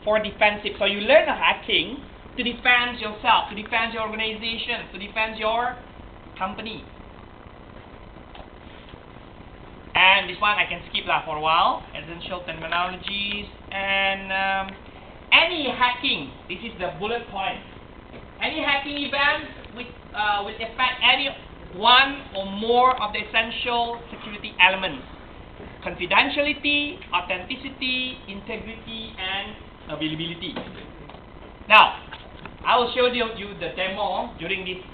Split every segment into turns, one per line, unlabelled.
for defensive. So you learn hacking to defend yourself, to defend your organization, to defend your company. And this one I can skip that for a while. Essential terminologies and any hacking. This is the bullet point. Any hacking event will affect any one or more of the essential security elements: confidentiality, authenticity, integrity, and availability. Now, I will show you the demo during this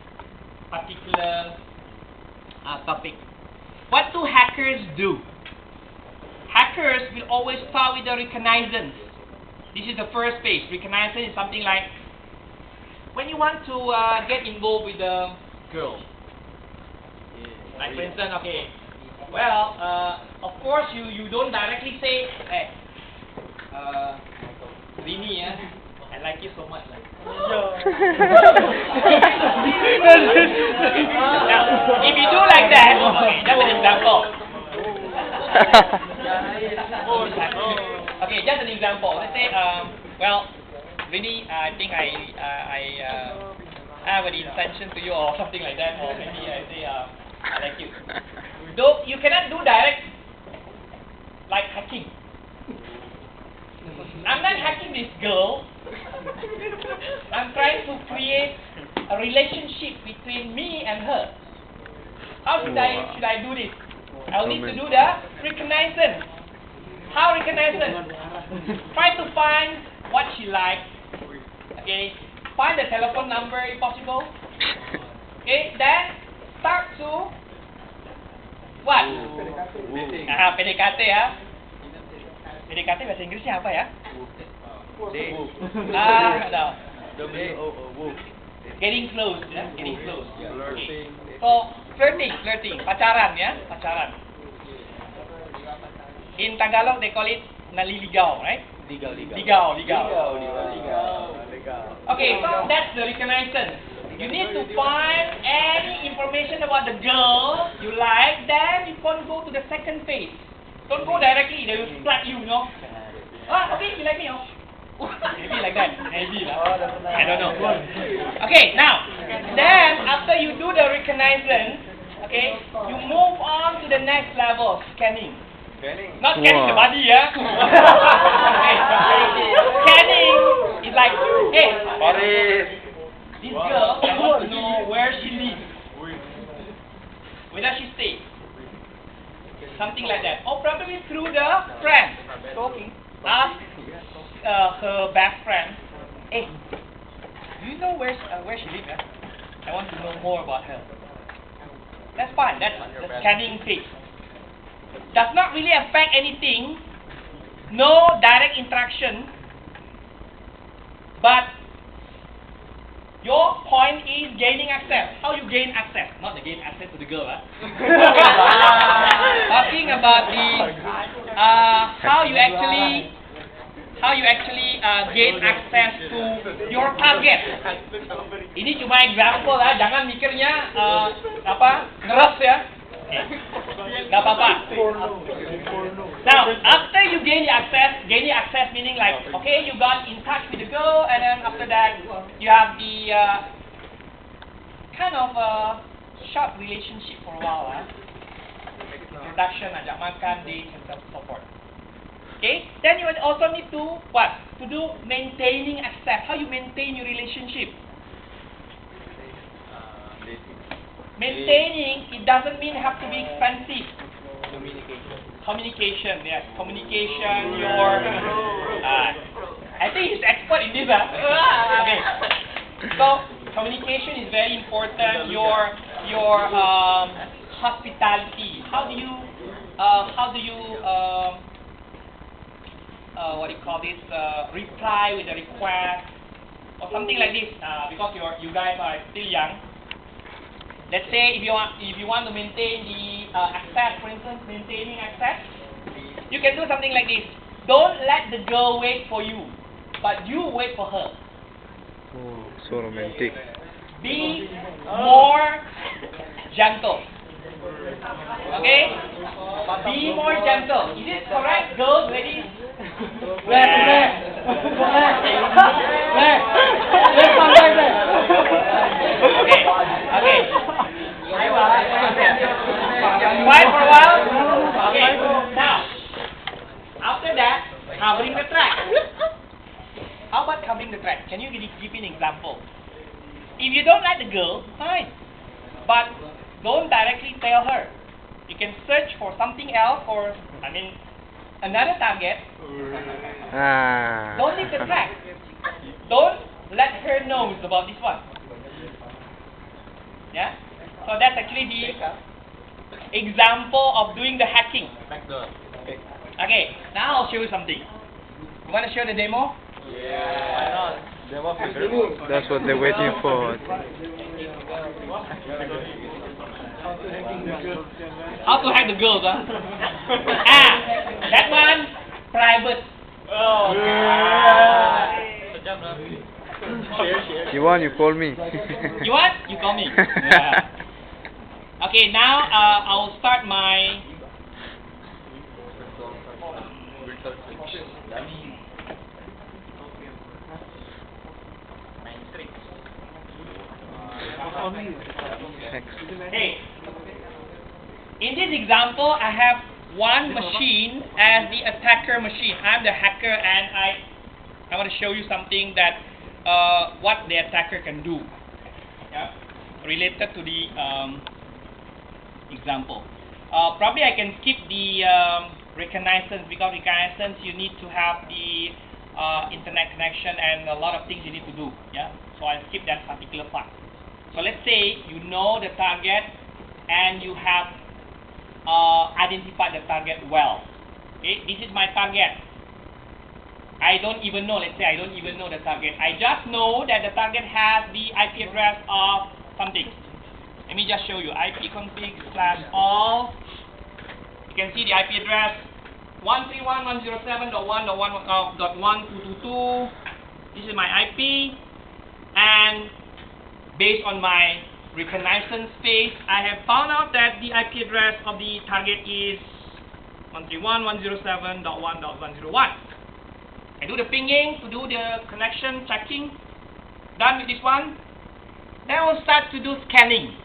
particular topic. What do hackers do? Hackers will always start with the reconnaissance. This is the first phase. Reconnaissance is something like when you want to get involved with a girl. Like for instance, okay, well, of course you don't directly say, hey, Rini, I like you so much. Like. Now, if you do like that, okay, that's an example. Okay, just an example. Let's say, well, Rini, I think I have an intention to you or something like that, or maybe I say, I like you. Though you cannot do direct like hacking. I'm not hacking this girl. I'm trying to create a relationship between me and her. How should I do this? I'll need to do the reconnaissance. How reconnaissance? Try to find what she likes. Okay. Find the telephone number if possible. Okay. Then start to what? PDKT ya. PDKT bahasa Inggrisnya apa ya? No. Getting close, ya. Getting close. Okay. So flirting, pacaran ya, pacaran. In Tagalog they call it naliligaw, right? Ligaw. Okay, so that's the reconnaissance. You need to find any information about the girl you like, then you can go to the second phase. Don't go directly, they will splat you, okay, you like me, Maybe like that, maybe I don't know. Okay, now, then after you do the reconnaissance, okay, you move on to the next level, scanning. Not scanning the body, yeah. Okay. Scanning is like, hey, this girl, I want to know where she lives, where does she stay, something like that. Or probably through the friend. Ask her best friend, hey, do you know where she lives? I want to know more about her. That's fine. That's the scanning phase. Does not really affect anything. No direct interaction. But your point is gaining access. How you gain access? Not to gain access to the girl, Talking about the how you actually gain access to your target. Ini cuma example jangan mikirnya ngeres ya. Gak apa-apa. Now, after you gain the access meaning like, okay, you got in touch with the girl, and then after that, you have the kind of short relationship for a while, introduction, ajak makan, dates, and so forth. Okay, then you also need to what? To do maintaining access. How you maintain your relationship? Maintaining, it doesn't mean have to be expensive. Communication, yes. Communication, your... I think he's expert in this, Okay. So, communication is very important. Your hospitality. How do you what do you call this? Reply with a request or something like this. Because you guys are still young. Let's say if you want to maintain the access, for instance, maintaining access, you can do something like this. Don't let the girl wait for you, but you wait for her.
Oh, so romantic.
Be more gentle. Okay? Be more gentle. Is it correct, girls, ladies? Yes. How about covering the track? Can you give me an example? If you don't like the girl, fine. But don't directly tell her. You can search for something else or, another target. Don't leave the track. Don't let her know about this one. Yeah? So that's actually the example of doing the hacking. Okay, now I'll show you something. You want to show the demo?
Yeah. Why not?
That's what they're waiting for.
How to hack the girls, huh? That one, private.
Oh.
You want, you call me.
You want? You call me. Yeah. Okay, now I'll start my Hey, in this example, I have one machine as the attacker machine. I'm the hacker, and I want to show you something that what the attacker can do. Yeah, related to the example. Probably I can skip the reconnaissance, because reconnaissance you need to have the internet connection and a lot of things you need to do. Yeah, so I'll skip that particular part. So let's say you know the target and you have identified the target well. Okay, this is my target. I don't even know, let's say I don't even know the target. I just know that the target has the IP address of something. Let me just show you. ipconfig/all. You can see the IP address 131.107.1.1.1222. This is my IP, and based on my reconnaissance phase, I have found out that the IP address of the target is 131.107.1.101. I do the pinging to do the connection checking. Done with this one. Then I will start to do scanning.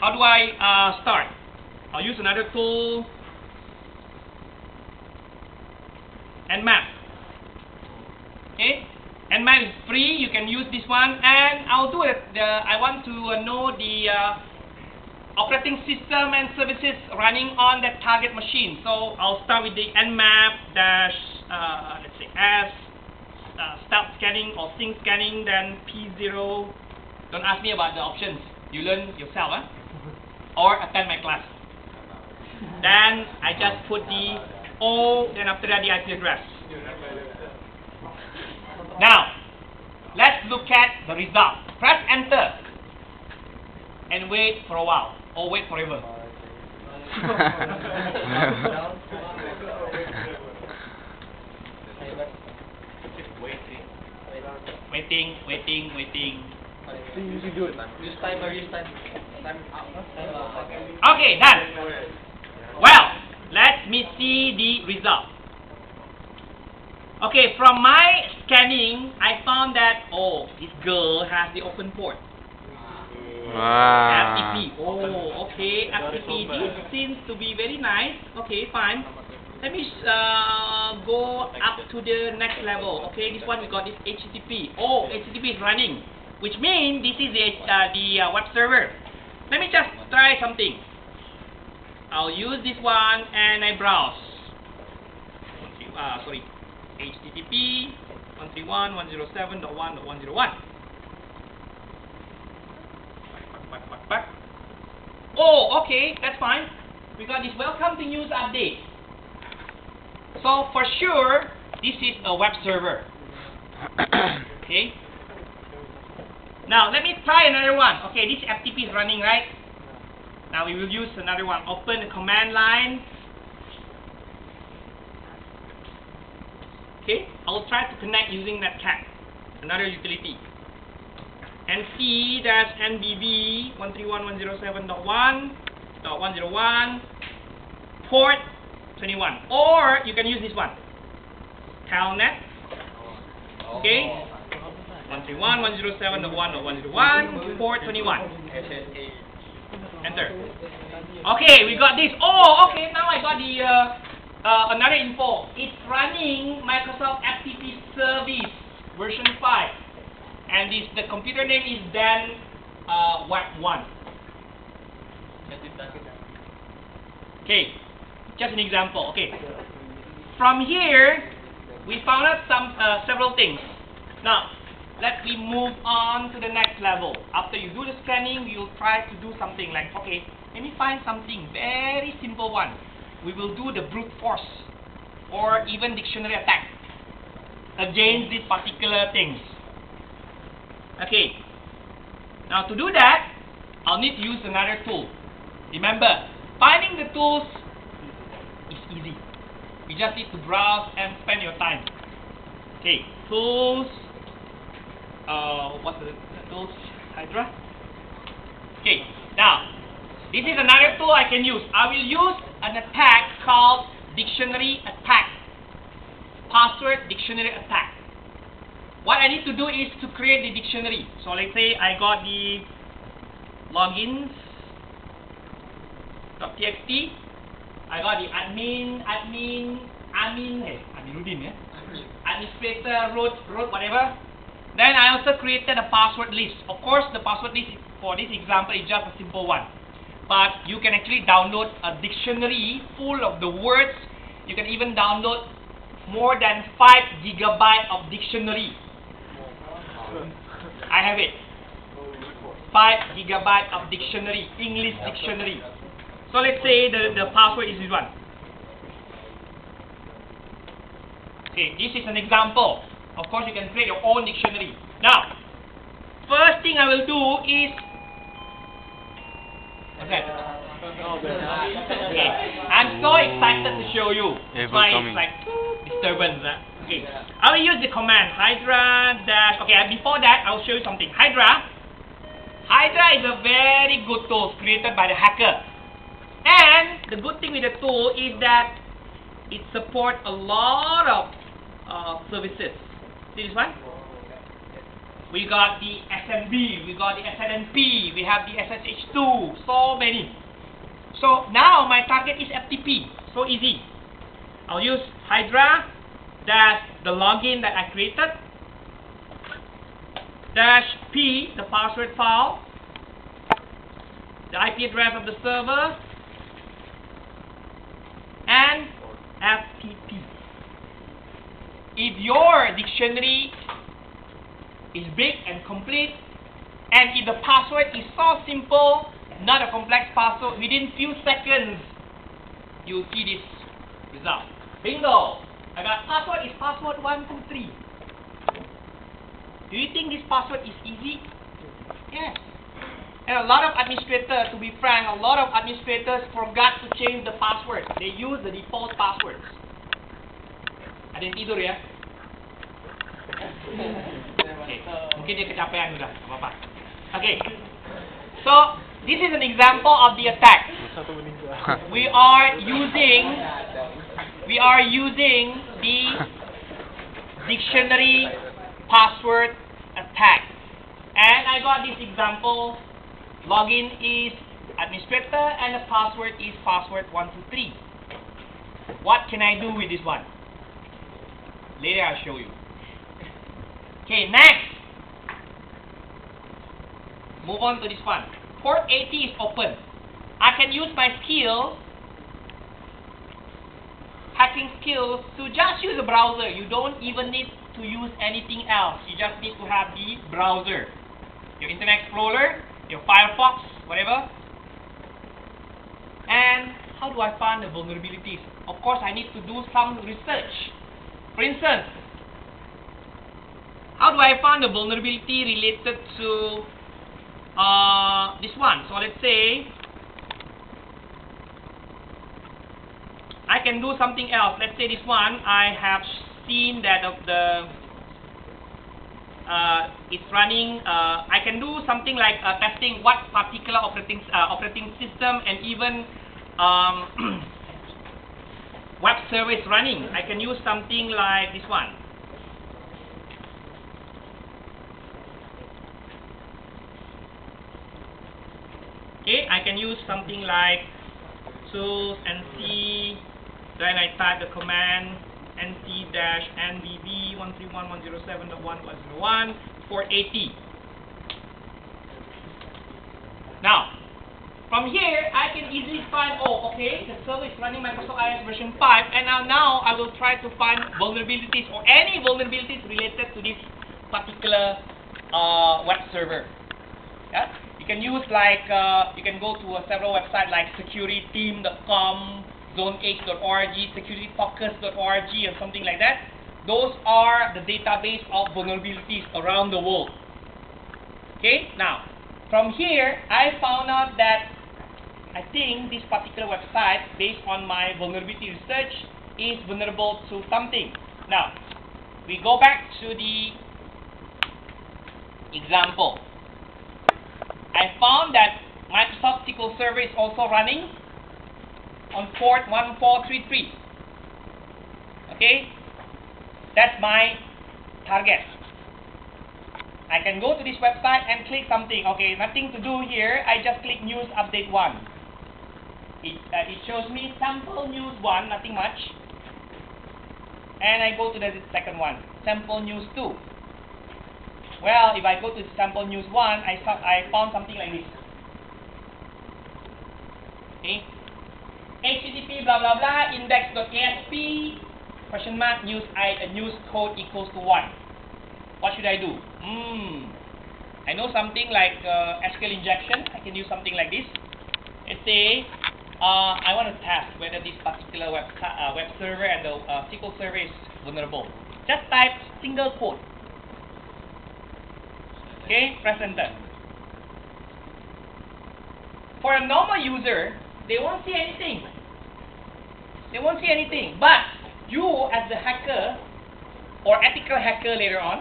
How do I start? I'll use another tool, Nmap. Okay, Nmap is free. You can use this one, and I'll do it. I want to know the operating system and services running on that target machine. So I'll start with the Nmap dash let's say S start scanning or sync scanning, then P0. Don't ask me about the options. You learn yourself, huh? Or attend my class. Then I just put the O, then after that the IP address. Now, let's look at the result. Press enter and wait for a while, or wait forever. Waiting.
You do it. Use timer.
Okay, done. Well, let me see the result. Okay, from my scanning, I found that, oh, this girl has the open port. FTP. Oh, okay, FTP. This seems to be very nice. Okay, fine. Let me go up to the next level. Okay, this one we got this HTTP. Oh, HTTP is running, which means this is the web server. Let me just try something. I'll use this one and I browse. Sorry, HTTP 131.107.1.101. Back. Oh, okay, that's fine. We got this welcome to news update. So for sure, this is a web server. Okay. Now let me try another one. Okay, this FTP is running, right? Now we will use another one. Open the command line. Okay, I will try to connect using Netcat, another utility. nc-nbb 131.107.1.101 port 21, or you can use this one, telnet. Okay, 131.107.1.101 port 21. Enter. Okay, we got this. Oh, okay. Now I got the another info. It's running Microsoft FTP service version 5. And the computer name is Dan Web 1. Okay, just an example. Okay, from here we found out several things. Now let me move on to the next level. After you do the scanning, you'll try to do something like, okay, let me find something very simple one. We will do the brute force or even dictionary attack against these particular things. Okay, now to do that, I'll need to use another tool. Remember, finding the tools is easy. You just need to browse and spend your time. Okay, tools. What's the tools? Hydra. Okay, now this is another tool I can use. I will use an attack called dictionary attack. Password dictionary attack. What I need to do is to create the dictionary. So let's say I got the logins.txt. I got the administrator wrote whatever. Then I also created a password list. Of course, the password list for this example is just a simple one. But you can actually download a dictionary full of the words. You can even download more than 5 GB of dictionary. I have it. 5 GB of dictionary, English dictionary. So let's say the password is this one. Okay, this is an example. Of course, you can create your own dictionary. Now, first thing I will do is, okay. I'm so excited to show you. It's like disturbance. Okay, I will use the command hydra dash. Okay, before that, I will show you something. Hydra is a very good tool created by the hacker. And the good thing with the tool is that it supports a lot of services. See this one? We got the SMB, we got the SNMP, we have the SSH2, so many. So now my target is FTP, so easy. I'll use Hydra dash the login that I created dash P, the password file, the IP address of the server, and FTP. If your dictionary is big and complete, and if the password is so simple, not a complex password, within few seconds you'll see this result. Bingo! I got password is password 123. Do you think this password is easy? Yes. And a lot of administrators, to be frank, a lot of administrators forgot to change the password. They use the default passwords. Ada yang tidur ya? Okay. Mungkin dia kecapean sudah, apa-apa. Okay. So, this is an example of the attack. We are using the dictionary password attack. And I got this example. Login is administrator and the password is password 123. What can I do with this one? Later I'll show you. Okay, next. Move on to this one. Port 80 is open. I can use my skills, hacking skills, to just use a browser. You don't even need to use anything else. You just need to have the browser. Your Internet Explorer, your Firefox, whatever. And how do I find the vulnerabilities? Of course, I need to do some research. For instance, how do I find the vulnerability related to this one? So let's say I can do something else. Let's say this one, I have seen that of the it's running. I can do something like testing what particular operating system and even web server is running. I can use something like this one. Okay, I can use something like tools nc, then I type the command nc-nbb 192.168.137.1.101 480. Now, from here, I can easily find, oh, okay, the server is running Microsoft IIS version 5, and now I will try to find vulnerabilities or any vulnerabilities related to this particular web server. Yeah? You can use like, you can go to several websites like securityteam.com, zone8.org, securityfocus.org, and something like that. Those are the database of vulnerabilities around the world. Okay, now, from here, I found out that I think this particular website, based on my vulnerability research, is vulnerable to something. Now, we go back to the example. I found that Microsoft SQL Server is also running on port 1433. Okay, that's my target. I can go to this website and click something. Okay, nothing to do here. I just click News Update 1. It shows me Sample News 1, nothing much. And I go to the second one, Sample News 2. Well, if I go to Sample News 1, I found something like this. Okay, HTTP blah blah blah index.asp question mark news code equals to 1. What should I do? I know something like SQL injection. I can use something like this. Let's say I want to test whether this particular web server and the SQL server is vulnerable. Just type single quote. Okay, press enter. For a normal user, they won't see anything. They won't see anything. But you, as the hacker or ethical hacker later on,